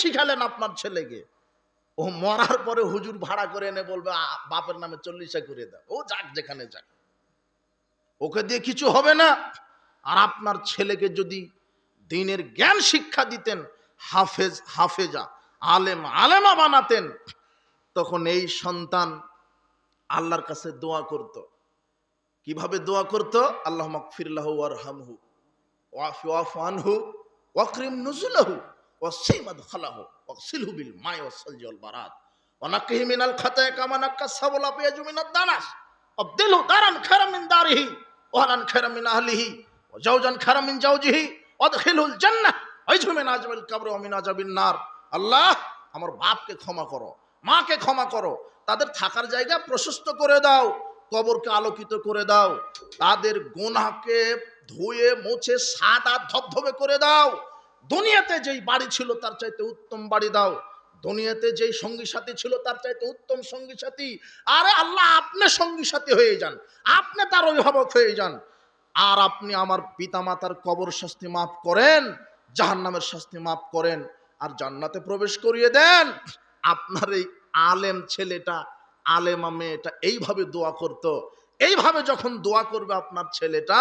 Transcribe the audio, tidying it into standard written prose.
শিখালেন আপনার ছেলেকে? ও মরার পরে হুজুর ভাড়া করে এনে বলবে বাপের নামে 40 করে দাও, ও যাক যেখানে যাক, ওকে দিয়ে কিছু হবে না। আর আপনার ছেলেকে যদি দ্বীনের জ্ঞান শিক্ষা দিতেন, হাফেজ হাফেজা, আলেম আলেমা বানাতেন, তখন এই সন্তান আল্লাহর কাছে দোয়া করত। কিভাবে দোয়া করত? আল্লাহ মাগফির লাহু ওয়ারহামহু ওয়াফি ওয়াফু আনহু ওয়াকরিম নুজুলাহু ওয়াসি মাদখালাহু ওয়াগসিলহু বিল মাই ওয়াসসালজি ওয়াল বারাদ ওয়া নাক্কিহি মিনাল খাতায়া কামা নাক্কাস সাবুল আবিয়াজু মিনাদ দানাস আবদিলহু দারান খায়রাম মিন দারিহি ওয়া আহলান খায়রাম মিন আহলিহি ওয়া জাওজান খায়রাম মিন জাওজিহি ওয়াদখিলহুল জান্নাহ ওয়াইজু মিন আযাবিল কবর ওয়া মিন আযাবিন নার। আল্লাহ, আমার বাপকে ক্ষমা করো, মাকে ক্ষমা করো, তাদের থাকার জায়গা প্রশস্ত করে দাও, কবরকে আলোকিত করে দাও, তাদের গুনাহকে ধুয়ে মুছে সাদা ধবধবে করে দাও, দুনিয়াতে যেই বাড়ি ছিল তার চাইতে উত্তম বাড়ি দাও, দুনিয়াতে যেই সঙ্গী সাথী ছিল তার চাইতে উত্তম সঙ্গী সাথী। আরে আল্লাহ, আপনি সঙ্গী সাথী হয়ে যান, আপনি তার অভিভাবক হয়ে যান, আর আপনি আমার পিতামাতার কবর শাস্তি মাফ করেন, জাহান্নামের শাস্তি মাফ করেন, আর জান্নাতে প্রবেশ করিয়ে দেন। আপনার এই আলেম ছেলেটা, আলেমা মেয়েটা এইভাবে দোয়া করত। এইভাবে যখন দোয়া করবে আপনার ছেলেটা,